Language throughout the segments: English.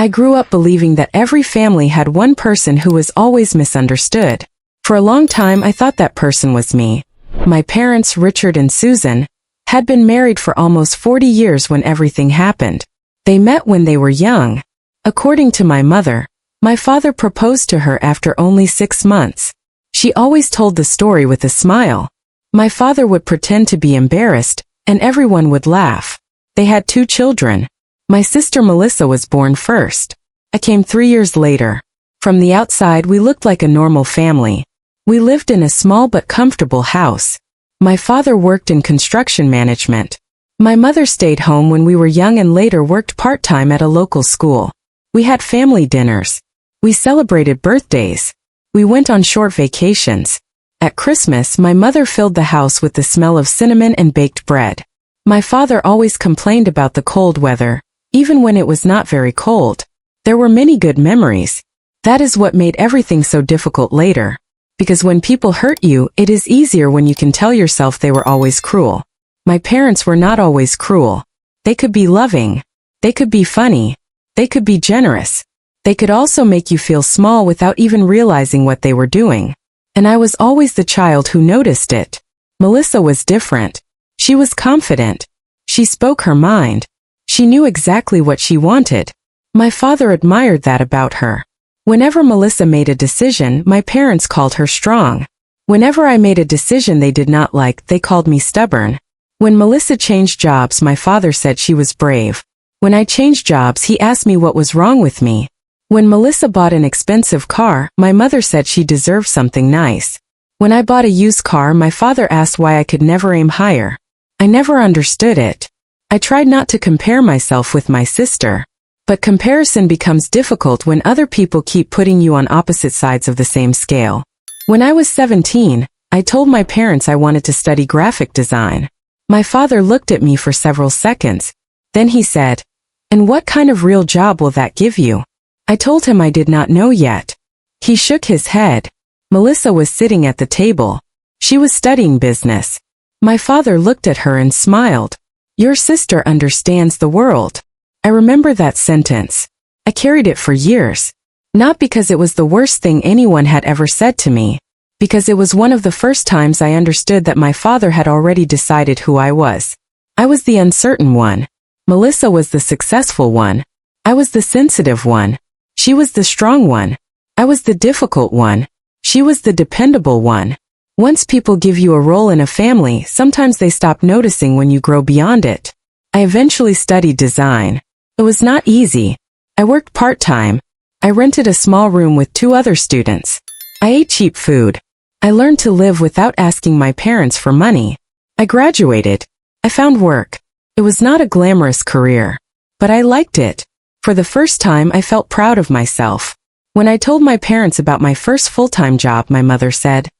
I grew up believing that every family had one person who was always misunderstood. For a long time I thought that person was me. My parents, Richard and Susan, had been married for almost 40 years when everything happened. They met when they were young. According to my mother, my father proposed to her after only 6 months. She always told the story with a smile. My father would pretend to be embarrassed, and everyone would laugh. They had 2 children. My sister Melissa was born first. I came 3 years later. From the outside we looked like a normal family. We lived in a small but comfortable house. My father worked in construction management. My mother stayed home when we were young and later worked part-time at a local school. We had family dinners. We celebrated birthdays. We went on short vacations. At Christmas, my mother filled the house with the smell of cinnamon and baked bread. My father always complained about the cold weather, even when it was not very cold. There were many good memories. That is what made everything so difficult later. Because when people hurt you, it is easier when you can tell yourself they were always cruel. My parents were not always cruel. They could be loving. They could be funny. They could be generous. They could also make you feel small without even realizing what they were doing. And I was always the child who noticed it. Melissa was different. She was confident. She spoke her mind. She knew exactly what she wanted. My father admired that about her. Whenever Melissa made a decision, my parents called her strong. Whenever I made a decision they did not like, they called me stubborn. When Melissa changed jobs, my father said she was brave. When I changed jobs, he asked me what was wrong with me. When Melissa bought an expensive car, my mother said she deserved something nice. When I bought a used car, my father asked why I could never aim higher. I never understood it. I tried not to compare myself with my sister. But comparison becomes difficult when other people keep putting you on opposite sides of the same scale. When I was 17, I told my parents I wanted to study graphic design. My father looked at me for several seconds. Then he said, "And what kind of real job will that give you?" I told him I did not know yet. He shook his head. Melissa was sitting at the table. She was studying business. My father looked at her and smiled. "Your sister understands the world." I remember that sentence. I carried it for years. Not because it was the worst thing anyone had ever said to me, because it was one of the first times I understood that my father had already decided who I was. I was the uncertain one. Melissa was the successful one. I was the sensitive one. She was the strong one. I was the difficult one. She was the dependable one. Once people give you a role in a family, sometimes they stop noticing when you grow beyond it. I eventually studied design. It was not easy. I worked part-time. I rented a small room with 2 other students. I ate cheap food. I learned to live without asking my parents for money. I graduated. I found work. It was not a glamorous career. But I liked it. For the first time I felt proud of myself. When I told my parents about my first full-time job, my mother said,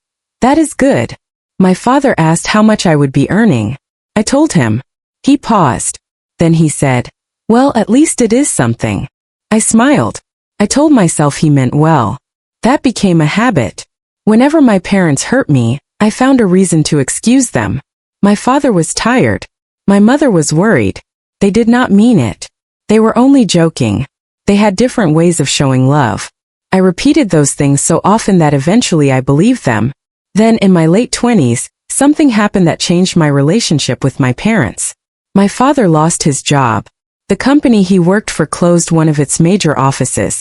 "That is good." My father asked how much I would be earning. I told him. He paused. Then he said, "Well, at least it is something." I smiled. I told myself he meant well. That became a habit. Whenever my parents hurt me, I found a reason to excuse them. My father was tired. My mother was worried. They did not mean it. They were only joking. They had different ways of showing love. I repeated those things so often that eventually I believed them. Then, in my late 20s, something happened that changed my relationship with my parents. My father lost his job. The company he worked for closed one of its major offices.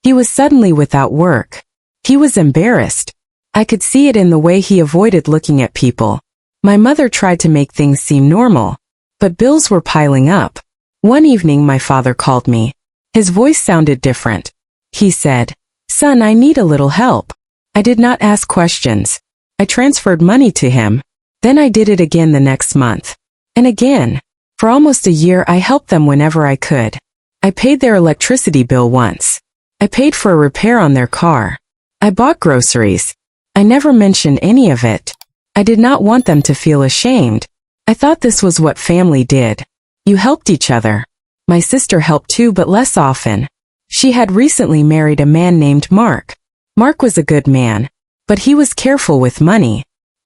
He was suddenly without work. He was embarrassed. I could see it in the way he avoided looking at people. My mother tried to make things seem normal. But bills were piling up. One evening my father called me. His voice sounded different. He said, "Son, I need a little help." I did not ask questions. I transferred money to him. Then I did it again the next month. And again. For almost a year I helped them whenever I could. I paid their electricity bill once. I paid for a repair on their car. I bought groceries. I never mentioned any of it. I did not want them to feel ashamed. I thought this was what family did. You helped each other. My sister helped too, but less often. She had recently married a man named Mark. Mark was a good man, but he was careful with money.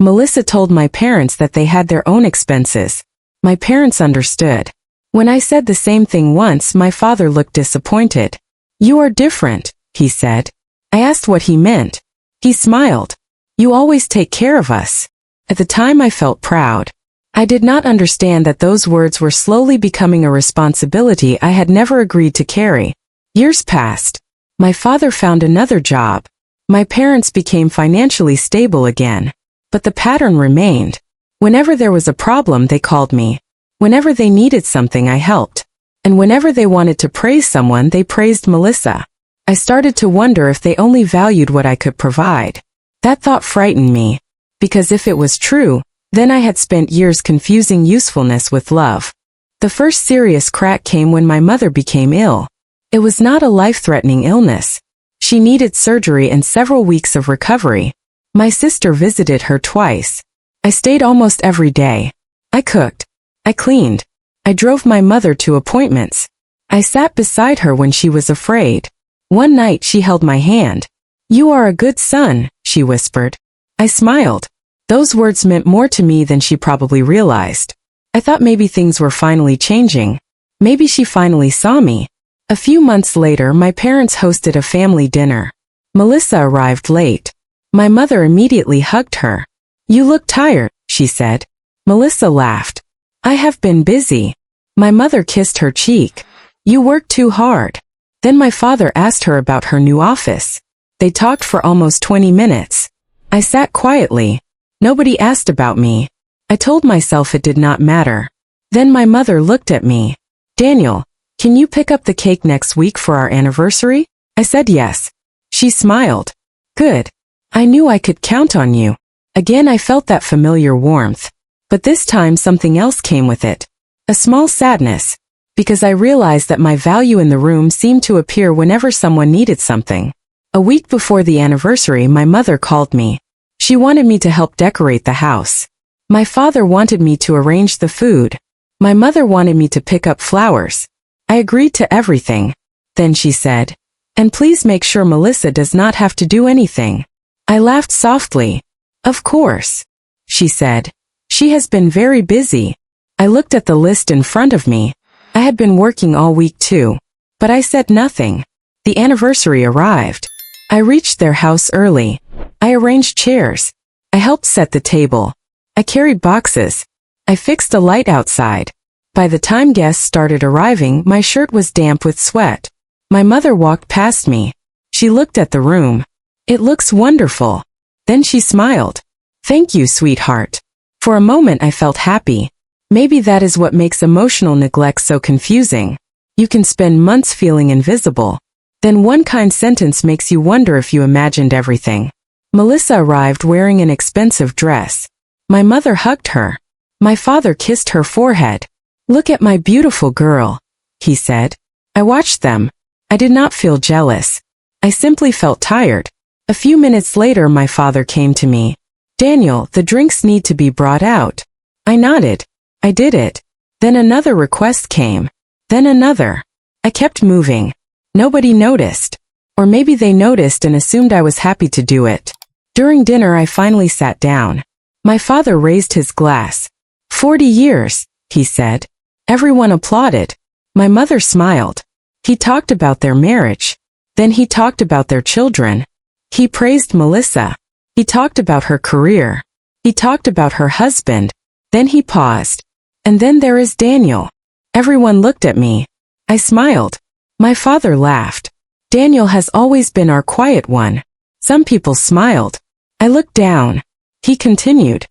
Melissa told my parents that they had their own expenses. My parents understood. When I said the same thing once, my father looked disappointed. You are different, he said. I asked what he meant. He smiled. You always take care of us. At the time I felt proud. I did not understand that those words were slowly becoming a responsibility I had never agreed to carry. Years passed. My father found another job. My parents became financially stable again. But the pattern remained. Whenever there was a problem, they called me. Whenever they needed something, I helped. And whenever they wanted to praise someone, they praised Melissa. I started to wonder if they only valued what I could provide. That thought frightened me. Because if it was true, then I had spent years confusing usefulness with love. The first serious crack came when my mother became ill. It was not a life-threatening illness. She needed surgery and several weeks of recovery. My sister visited her twice. I stayed almost every day. I cooked. I cleaned. I drove my mother to appointments. I sat beside her when she was afraid. One night she held my hand. You are a good son, she whispered. I smiled. Those words meant more to me than she probably realized. I thought maybe things were finally changing. Maybe she finally saw me. A few months later, my parents hosted a family dinner. Melissa arrived late. My mother immediately hugged her. You look tired, she said. Melissa laughed. I have been busy. My mother kissed her cheek. You work too hard. Then my father asked her about her new office. They talked for almost 20 minutes. I sat quietly. Nobody asked about me. I told myself it did not matter. Then my mother looked at me. Daniel, can you pick up the cake next week for our anniversary? I said yes. She smiled. Good. I knew I could count on you. Again I felt that familiar warmth. But this time something else came with it. A small sadness. Because I realized that my value in the room seemed to appear whenever someone needed something. A week before the anniversary, my mother called me. She wanted me to help decorate the house. My father wanted me to arrange the food. My mother wanted me to pick up flowers. I agreed to everything. Then she said, and please make sure Melissa does not have to do anything. I laughed softly. Of course, she said. She has been very busy. I looked at the list in front of me. I had been working all week too. But I said nothing. The anniversary arrived. I reached their house early. I arranged chairs. I helped set the table. I carried boxes. I fixed a light outside. By the time guests started arriving, my shirt was damp with sweat. My mother walked past me. She looked at the room. It looks wonderful. Then she smiled. Thank you, sweetheart. For a moment I felt happy. Maybe that is what makes emotional neglect so confusing. You can spend months feeling invisible. Then one kind sentence makes you wonder if you imagined everything. Melissa arrived wearing an expensive dress. My mother hugged her. My father kissed her forehead. Look at my beautiful girl, he said. I watched them. I did not feel jealous. I simply felt tired. A few minutes later my father came to me. Daniel, the drinks need to be brought out. I nodded. I did it. Then another request came. Then another. I kept moving. Nobody noticed. Or maybe they noticed and assumed I was happy to do it. During dinner I finally sat down. My father raised his glass. 40 years, he said. Everyone applauded. My mother smiled. He talked about their marriage. Then he talked about their children. He praised Melissa. He talked about her career. He talked about her husband. Then he paused. And then there is Daniel. Everyone looked at me. I smiled. My father laughed. Daniel has always been our quiet one. Some people smiled. I looked down. He continued.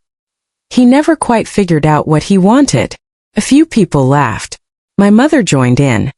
He never quite figured out what he wanted. A few people laughed. My mother joined in.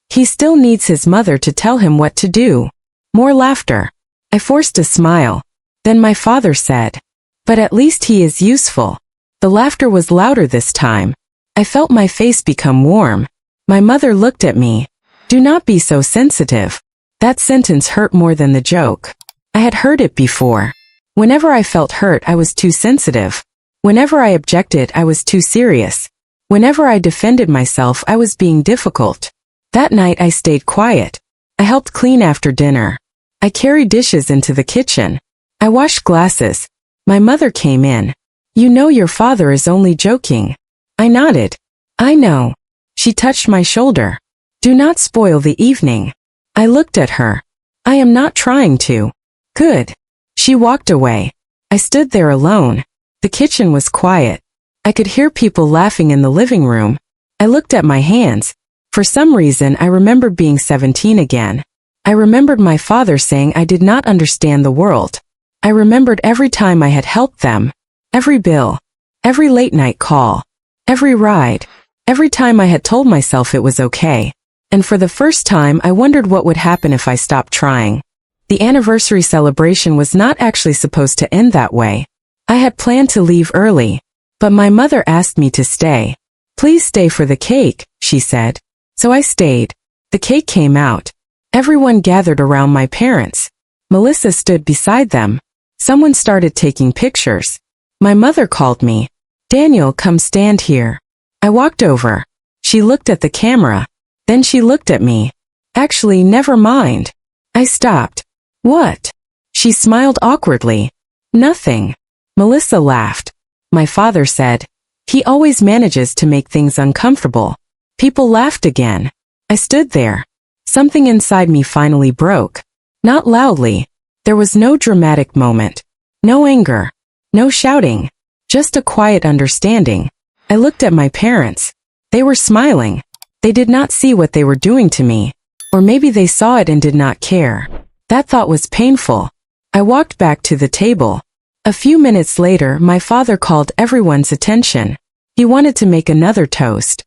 He still needs his mother to tell him what to do. More laughter. I forced a smile. Then my father said, but at least he is useful. The laughter was louder this time. I felt my face become warm. My mother looked at me. Do not be so sensitive. That sentence hurt more than the joke. I had heard it before. Whenever I felt hurt, I was too sensitive. Whenever I objected, I was too serious. Whenever I defended myself, I was being difficult. That night I stayed quiet. I helped clean after dinner. I carried dishes into the kitchen. I washed glasses. My mother came in. You know your father is only joking. I nodded. I know. She touched my shoulder. Do not spoil the evening. I looked at her. I am not trying to. Good. She walked away. I stood there alone. The kitchen was quiet. I could hear people laughing in the living room. I looked at my hands. For some reason, I remembered being 17 again. I remembered my father saying I did not understand the world. I remembered every time I had helped them. Every bill. Every late-night call. Every ride. Every time I had told myself it was okay. And for the first time, I wondered what would happen if I stopped trying. The anniversary celebration was not actually supposed to end that way. I had planned to leave early, but my mother asked me to stay. Please stay for the cake, she said. So I stayed. The cake came out. Everyone gathered around my parents. Melissa stood beside them. Someone started taking pictures. My mother called me. Daniel, come stand here. I walked over. She looked at the camera. Then she looked at me. Actually, never mind. I stopped. What? She smiled awkwardly. Nothing. Melissa laughed. My father said, he always manages to make things uncomfortable. People laughed again. I stood there. Something inside me finally broke. Not loudly. There was no dramatic moment. No anger. No shouting. Just a quiet understanding. I looked at my parents. They were smiling. They did not see what they were doing to me. Or maybe they saw it and did not care. That thought was painful. I walked back to the table. A few minutes later, my father called everyone's attention. He wanted to make another toast.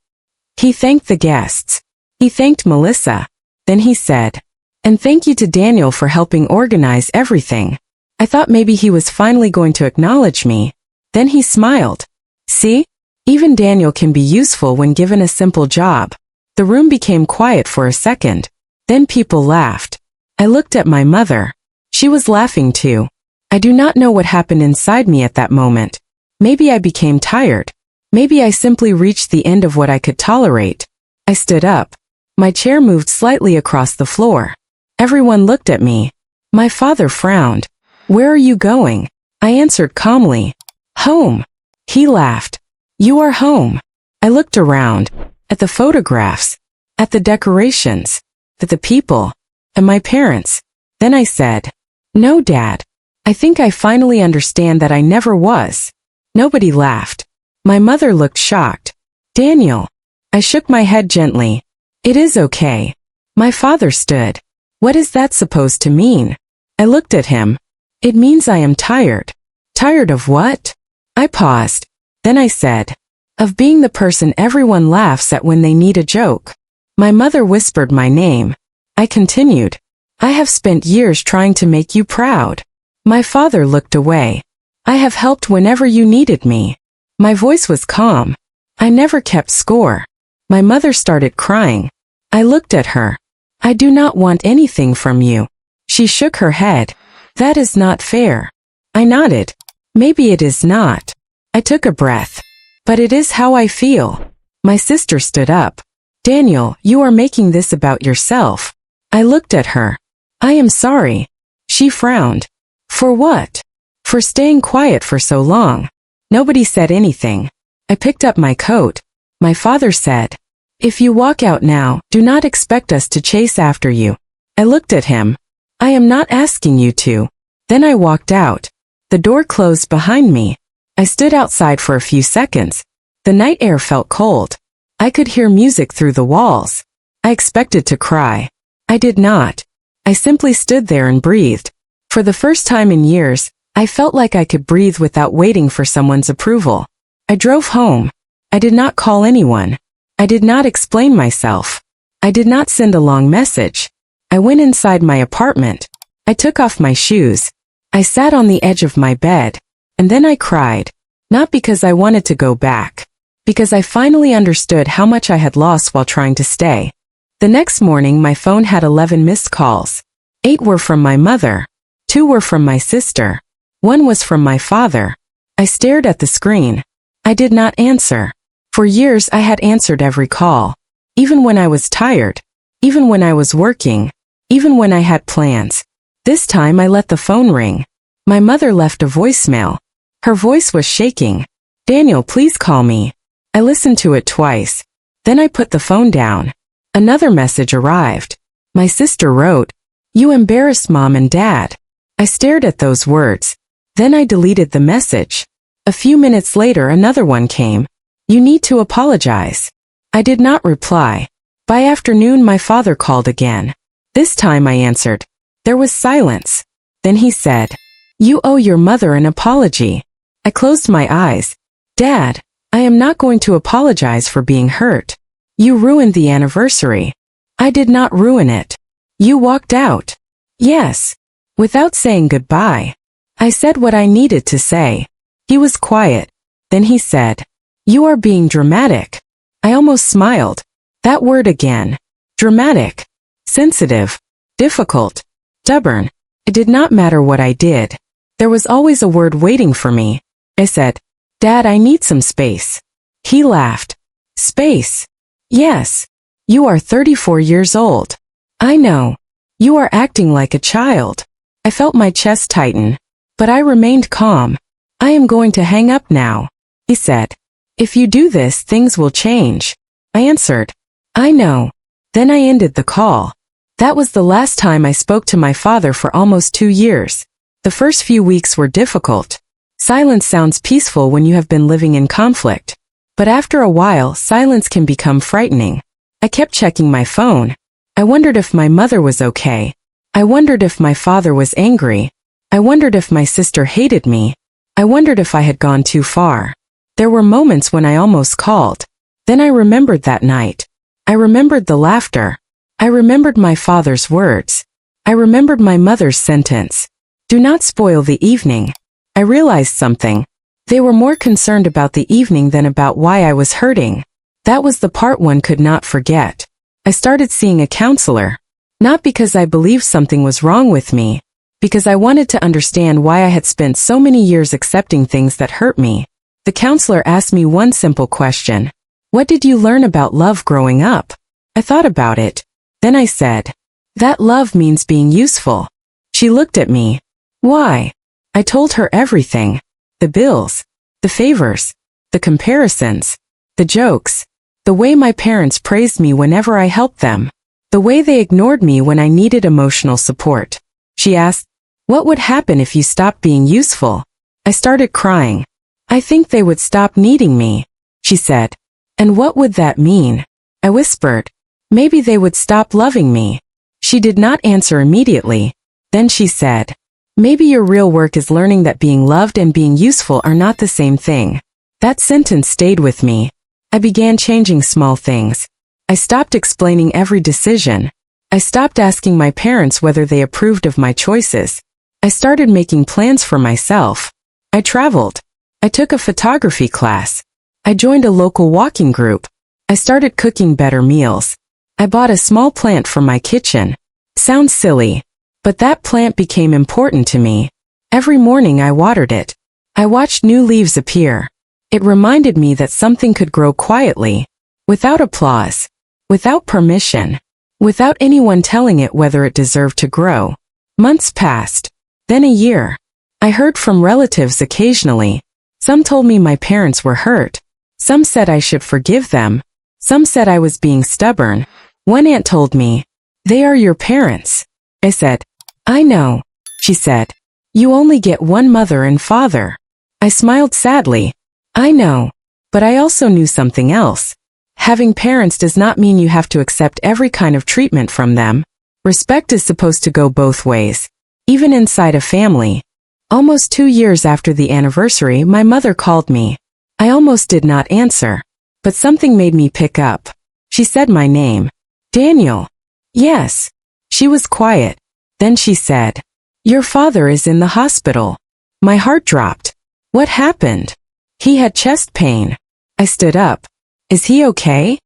He thanked the guests. He thanked Melissa. Then he said, and thank you to Daniel for helping organize everything. I thought maybe he was finally going to acknowledge me. Then he smiled. See? Even Daniel can be useful when given a simple job. The room became quiet for a second. Then people laughed. I looked at my mother. She was laughing too. I do not know what happened inside me at that moment. Maybe I became tired. Maybe I simply reached the end of what I could tolerate. I stood up. My chair moved slightly across the floor. Everyone looked at me. My father frowned. Where are you going? I answered calmly. Home. He laughed. You are home. I looked around. At the photographs. At the decorations. At the people. And my parents. Then I said, no, Dad. I think I finally understand that I never was. Nobody laughed. My mother looked shocked. Daniel. I shook my head gently. It is okay. My father stood. What is that supposed to mean? I looked at him. It means I am tired. Tired of what? I paused. Then I said, of being the person everyone laughs at when they need a joke. My mother whispered my name. I continued. I have spent years trying to make you proud. My father looked away. I have helped whenever you needed me. My voice was calm. I never kept score. My mother started crying. I looked at her. I do not want anything from you. She shook her head. That is not fair. I nodded. Maybe it is not. I took a breath. But it is how I feel. My sister stood up. Daniel, you are making this about yourself. I looked at her. I am sorry. She frowned. For what? For staying quiet for so long. Nobody said anything. I picked up my coat. My father said, if you walk out now, do not expect us to chase after you. I looked at him. I am not asking you to. Then I walked out. The door closed behind me. I stood outside for a few seconds. The night air felt cold. I could hear music through the walls. I expected to cry. I did not. I simply stood there and breathed. For the first time in years, I felt like I could breathe without waiting for someone's approval. I drove home. I did not call anyone. I did not explain myself. I did not send a long message. I went inside my apartment. I took off my shoes. I sat on the edge of my bed. And then I cried. Not because I wanted to go back. Because I finally understood how much I had lost while trying to stay. The next morning my phone had 11 missed calls. 8 were from my mother. 2 were from my sister. 1 was from my father. I stared at the screen. I did not answer. For years I had answered every call. Even when I was tired. Even when I was working. Even when I had plans. This time I let the phone ring. My mother left a voicemail. Her voice was shaking. Daniel, please call me. I listened to it twice. Then I put the phone down. Another message arrived. My sister wrote, "You embarrassed Mom and Dad." I stared at those words. Then I deleted the message. A few minutes later another one came. "You need to apologize." I did not reply. By afternoon my father called again. This time I answered. There was silence. Then he said, "You owe your mother an apology." I closed my eyes. "Dad, I am not going to apologize for being hurt. You ruined the anniversary." "I did not ruin it. You walked out." "Yes." Without saying goodbye. I said what I needed to say. He was quiet. Then he said, "You are being dramatic." I almost smiled. That word again. Dramatic. Sensitive. Difficult. Stubborn. It did not matter what I did. There was always a word waiting for me. I said, "Dad, I need some space." He laughed. "Space? Yes. You are 34 years old. I know. You are acting like a child." I felt my chest tighten. But I remained calm. "I am going to hang up now," he said. "If you do this, things will change." I answered, "I know." Then I ended the call. That was the last time I spoke to my father for almost 2 years. The first few weeks were difficult. Silence sounds peaceful when you have been living in conflict. But after a while, silence can become frightening. I kept checking my phone. I wondered if my mother was okay. I wondered if my father was angry. I wondered if my sister hated me. I wondered if I had gone too far. There were moments when I almost called. Then I remembered that night. I remembered the laughter. I remembered my father's words. I remembered my mother's sentence. "Do not spoil the evening." I realized something. They were more concerned about the evening than about why I was hurting. That was the part one could not forget. I started seeing a counselor. Not because I believed something was wrong with me, because I wanted to understand why I had spent so many years accepting things that hurt me. The counselor asked me one simple question. "What did you learn about love growing up?" I thought about it. Then I said, "That love means being useful." She looked at me. "Why?" I told her everything. The bills, the favors, the comparisons, the jokes, the way my parents praised me whenever I helped them, the way they ignored me when I needed emotional support. She asked, "What would happen if you stopped being useful?" I started crying. "I think they would stop needing me," she said. "And what would that mean?" I whispered. "Maybe they would stop loving me." She did not answer immediately. Then she said, "Maybe your real work is learning that being loved and being useful are not the same thing." That sentence stayed with me. I began changing small things. I stopped explaining every decision. I stopped asking my parents whether they approved of my choices. I started making plans for myself. I traveled. I took a photography class. I joined a local walking group. I started cooking better meals. I bought a small plant for my kitchen. Sounds silly, but that plant became important to me. Every morning I watered it. I watched new leaves appear. It reminded me that something could grow quietly, without applause, without permission, without anyone telling it whether it deserved to grow. Months passed. Then a year. I heard from relatives occasionally. Some told me my parents were hurt. Some said I should forgive them. Some said I was being stubborn. One aunt told me, "They are your parents." I said, "I know." She said, "You only get one mother and father." I smiled sadly. I know. But I also knew something else. Having parents does not mean you have to accept every kind of treatment from them. Respect is supposed to go both ways, even inside a family. Almost 2 years after the anniversary, my mother called me. I almost did not answer, but something made me pick up. She said my name. "Daniel." "Yes." She was quiet. Then she said, "Your father is in the hospital." My heart dropped. What happened? He had chest pain. I stood up. "Is he okay?"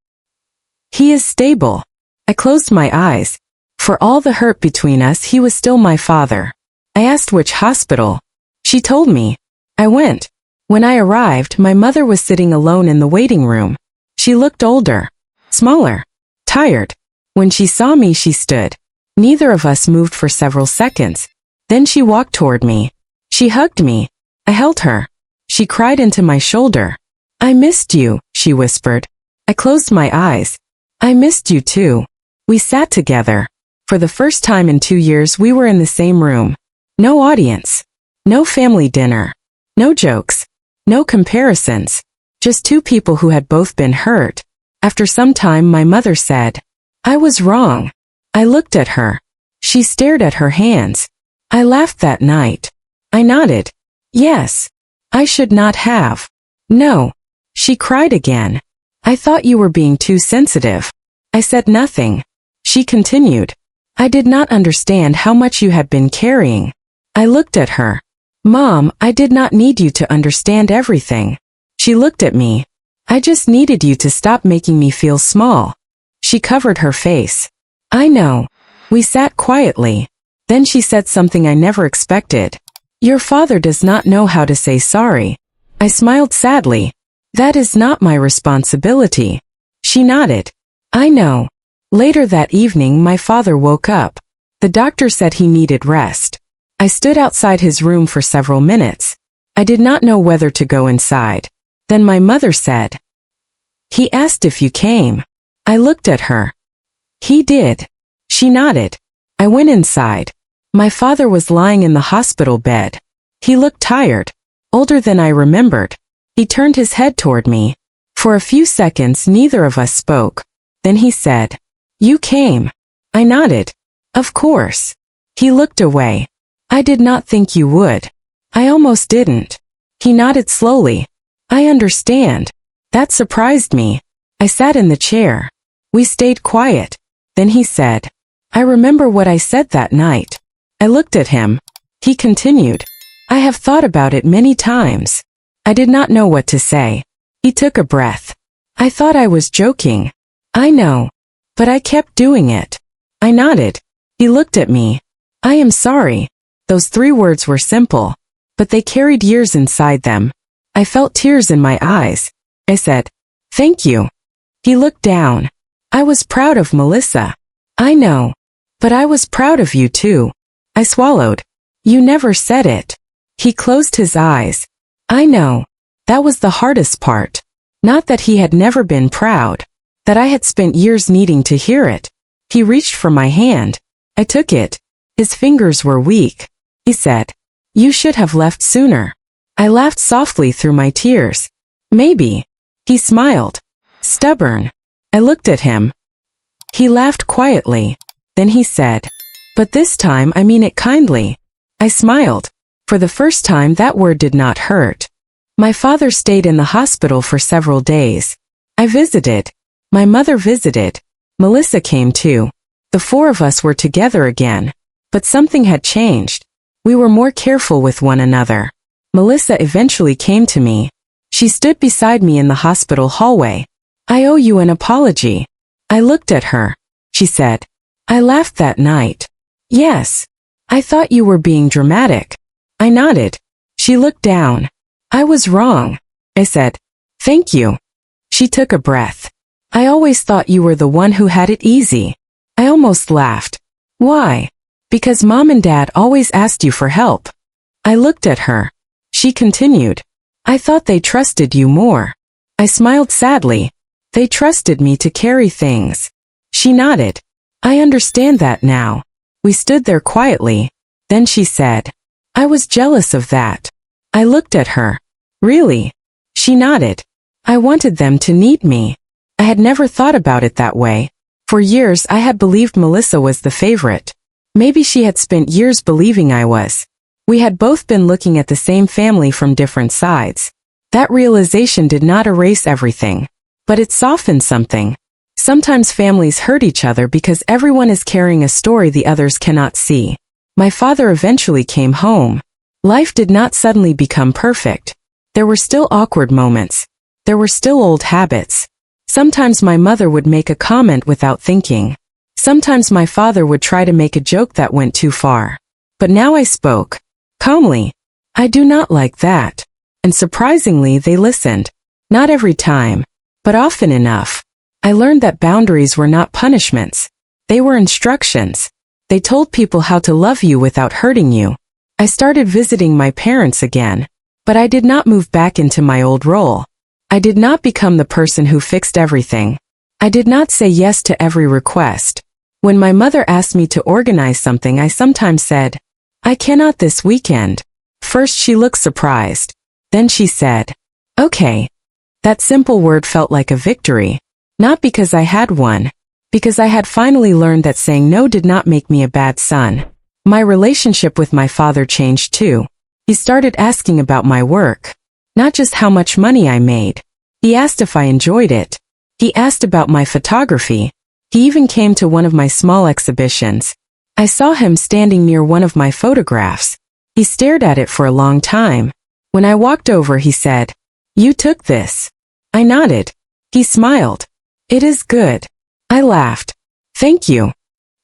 "He is stable." I closed my eyes. For all the hurt between us, he was still my father. I asked which hospital. She told me. I went. When I arrived, my mother was sitting alone in the waiting room. She looked older, smaller, tired. When she saw me, she stood. Neither of us moved for several seconds. Then she walked toward me. She hugged me. I held her. She cried into my shoulder. "I missed you," she whispered. I closed my eyes. "I missed you too." We sat together. For the first time in 2 years we were in the same room. No audience. No family dinner. No jokes. No comparisons. Just two people who had both been hurt. After some time my mother said, "I was wrong." I looked at her. She stared at her hands. I laughed that night. I nodded. Yes. I should not have. No. She cried again. I thought you were being too sensitive. I said nothing. She continued. I did not understand how much you had been carrying. I looked at her. Mom, I did not need you to understand everything. She looked at me. I just needed you to stop making me feel small. She covered her face. I know. We sat quietly. Then she said something I never expected. Your father does not know how to say sorry. I smiled sadly. That is not my responsibility. She nodded. I know. Later that evening my father woke up. The doctor said he needed rest. I stood outside his room for several minutes. I did not know whether to go inside. Then my mother said, "He asked if you came." I looked at her. He did. She nodded. I went inside. My father was lying in the hospital bed. He looked tired, older than I remembered. He turned his head toward me. For a few seconds neither of us spoke. Then he said, "You came." I nodded. Of course. He looked away. I did not think you would. I almost didn't. He nodded slowly. I understand. That surprised me. I sat in the chair. We stayed quiet. Then he said, I remember what I said that night. I looked at him. He continued, I have thought about it many times. I did not know what to say. He took a breath. I thought I was joking. I know. But I kept doing it. I nodded. He looked at me. I am sorry. Those 3 words were simple, but they carried years inside them. I felt tears in my eyes. I said, thank you. He looked down. I was proud of Melissa. I know. But I was proud of you too. I swallowed. You never said it. He closed his eyes. I know. That was the hardest part. Not that he had never been proud. That I had spent years needing to hear it. He reached for my hand. I took it. His fingers were weak. He said, you should have left sooner. I laughed softly through my tears. Maybe. He smiled. Stubborn. I looked at him. He laughed quietly. Then he said, but this time I mean it kindly. I smiled. For the first time that word did not hurt. My father stayed in the hospital for several days. I visited. My mother visited. Melissa came too. The 4 of us were together again. But something had changed. We were more careful with one another. Melissa eventually came to me. She stood beside me in the hospital hallway. I owe you an apology. I looked at her. She said, I laughed that night. Yes. I thought you were being dramatic. I nodded. She looked down. I was wrong. I said, thank you. She took a breath. I always thought you were the one who had it easy. I almost laughed. Why? Because Mom and Dad always asked you for help. I looked at her. She continued. I thought they trusted you more. I smiled sadly. They trusted me to carry things. She nodded. I understand that now. We stood there quietly. Then she said, I was jealous of that. I looked at her. Really? She nodded. I wanted them to need me. I had never thought about it that way. For years I had believed Melissa was the favorite. Maybe she had spent years believing I was. We had both been looking at the same family from different sides. That realization did not erase everything. But it softened something. Sometimes families hurt each other because everyone is carrying a story the others cannot see. My father eventually came home. Life did not suddenly become perfect. There were still awkward moments. There were still old habits. Sometimes my mother would make a comment without thinking. Sometimes my father would try to make a joke that went too far. But now I spoke. Calmly. I do not like that. And surprisingly they listened. Not every time. But often enough. I learned that boundaries were not punishments. They were instructions. They told people how to love you without hurting you. I started visiting my parents again. But I did not move back into my old role. I did not become the person who fixed everything. I did not say yes to every request. When my mother asked me to organize something, I sometimes said, "I cannot this weekend." First she looked surprised. Then she said, "Okay." That simple word felt like a victory. Not because I had one, because I had finally learned that saying no did not make me a bad son. My relationship with my father changed too. He started asking about my work. Not just how much money I made. He asked if I enjoyed it. He asked about my photography. He even came to one of my small exhibitions. I saw him standing near one of my photographs. He stared at it for a long time. When I walked over, he said, "You took this." I nodded. He smiled. "It is good." I laughed. "Thank you."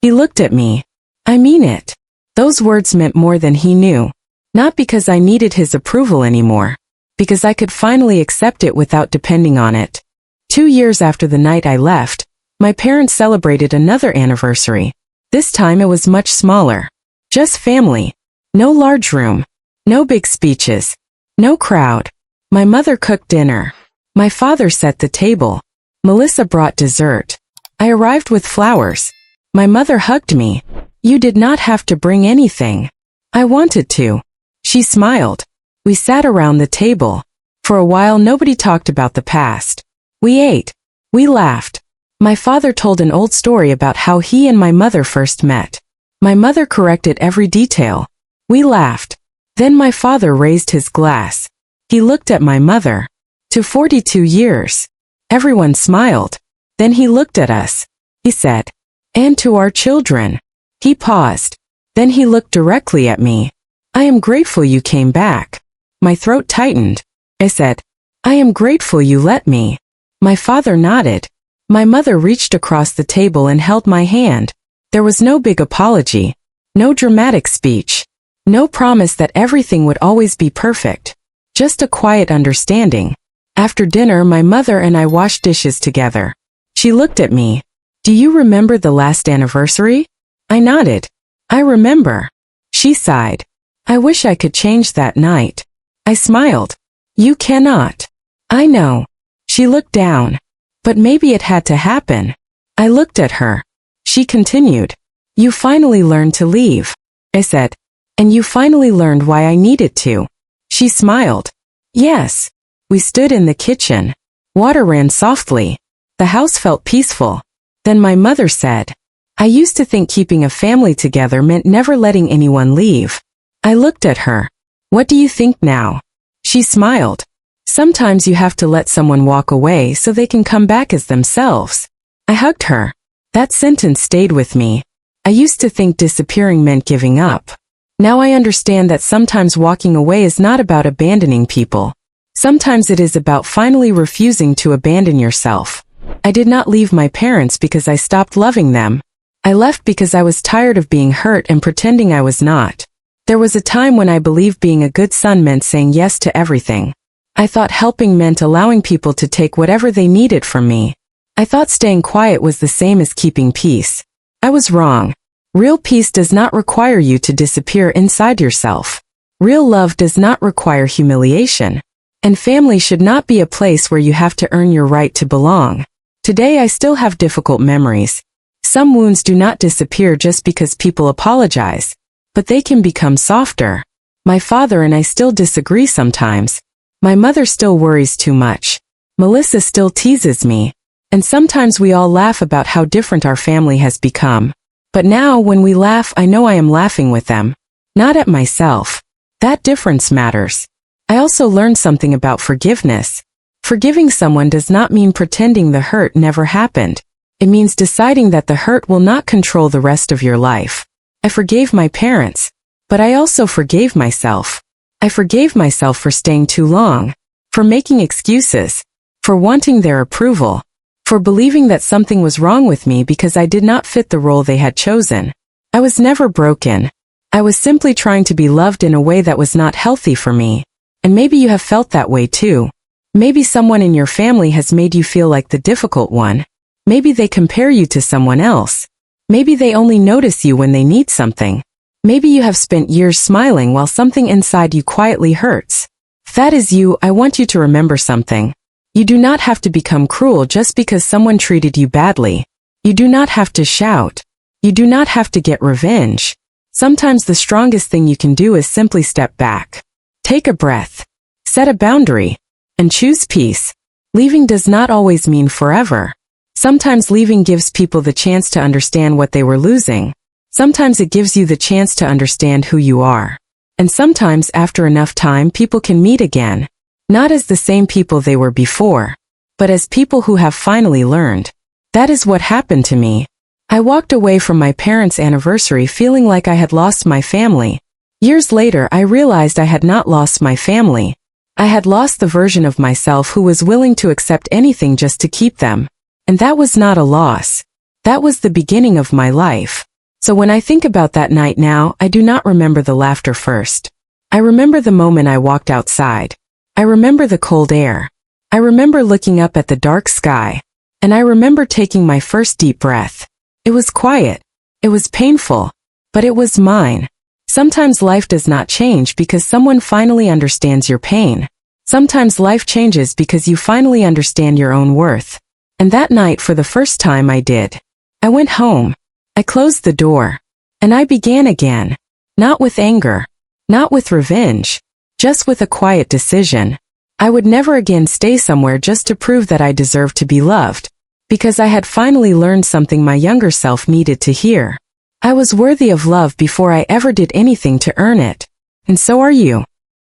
He looked at me. "I mean it." Those words meant more than he knew. Not because I needed his approval anymore. Because I could finally accept it without depending on it. 2 years after the night I left, my parents celebrated another anniversary. This time it was much smaller. Just family. No large room. No big speeches. No crowd. My mother cooked dinner. My father set the table. Melissa brought dessert. I arrived with flowers. My mother hugged me. "You did not have to bring anything." I wanted to. She smiled. We sat around the table. For a while nobody talked about the past. We ate. We laughed. My father told an old story about how he and my mother first met. My mother corrected every detail. We laughed. Then my father raised his glass. He looked at my mother. "To 42 years. Everyone smiled. Then he looked at us. He said, "And to our children." He paused. Then he looked directly at me. "I am grateful you came back." My throat tightened. I said, "I am grateful you let me." My father nodded. My mother reached across the table and held my hand. There was no big apology. No dramatic speech. No promise that everything would always be perfect. Just a quiet understanding. After dinner, my mother and I washed dishes together. She looked at me. "Do you remember the last anniversary?" I nodded. "I remember." She sighed. "I wish I could change that night." I smiled. "You cannot." "I know." She looked down. "But maybe it had to happen." I looked at her. She continued. "You finally learned to leave." I said. "And you finally learned why I needed to." She smiled. "Yes." We stood in the kitchen. Water ran softly. The house felt peaceful. Then my mother said, "I used to think keeping a family together meant never letting anyone leave." I looked at her. "What do you think now?" She smiled. "Sometimes you have to let someone walk away so they can come back as themselves." I hugged her. That sentence stayed with me. I used to think disappearing meant giving up. Now I understand that sometimes walking away is not about abandoning people. Sometimes it is about finally refusing to abandon yourself. I did not leave my parents because I stopped loving them. I left because I was tired of being hurt and pretending I was not. There was a time when I believed being a good son meant saying yes to everything. I thought helping meant allowing people to take whatever they needed from me. I thought staying quiet was the same as keeping peace. I was wrong. Real peace does not require you to disappear inside yourself. Real love does not require humiliation. And family should not be a place where you have to earn your right to belong. Today I still have difficult memories. Some wounds do not disappear just because people apologize. But they can become softer. My father and I still disagree sometimes. My mother still worries too much. Melissa still teases me. And sometimes we all laugh about how different our family has become. But now when we laugh, I know I am laughing with them. Not at myself. That difference matters. I also learned something about forgiveness. Forgiving someone does not mean pretending the hurt never happened. It means deciding that the hurt will not control the rest of your life. I forgave my parents, but I also forgave myself. I forgave myself for staying too long, for making excuses, for wanting their approval, for believing that something was wrong with me because I did not fit the role they had chosen. I was never broken. I was simply trying to be loved in a way that was not healthy for me. And maybe you have felt that way too. Maybe someone in your family has made you feel like the difficult one. Maybe they compare you to someone else. Maybe they only notice you when they need something. Maybe you have spent years smiling while something inside you quietly hurts. If that is you, I want you to remember something. You do not have to become cruel just because someone treated you badly. You do not have to shout. You do not have to get revenge. Sometimes the strongest thing you can do is simply step back. Take a breath. Set a boundary. And choose peace. Leaving does not always mean forever. Sometimes leaving gives people the chance to understand what they were losing. Sometimes it gives you the chance to understand who you are. And sometimes after enough time people can meet again. Not as the same people they were before, but as people who have finally learned. That is what happened to me. I walked away from my parents' anniversary feeling like I had lost my family. Years later I realized I had not lost my family. I had lost the version of myself who was willing to accept anything just to keep them. And that was not a loss. That was the beginning of my life. So when I think about that night now, I do not remember the laughter first. I remember the moment I walked outside. I remember the cold air. I remember looking up at the dark sky. And I remember taking my first deep breath. It was quiet. It was painful. But it was mine. Sometimes life does not change because someone finally understands your pain. Sometimes life changes because you finally understand your own worth. And that night for the first time I did. I went home. I closed the door. And I began again. Not with anger. Not with revenge. Just with a quiet decision. I would never again stay somewhere just to prove that I deserved to be loved. Because I had finally learned something my younger self needed to hear. I was worthy of love before I ever did anything to earn it. And so are you.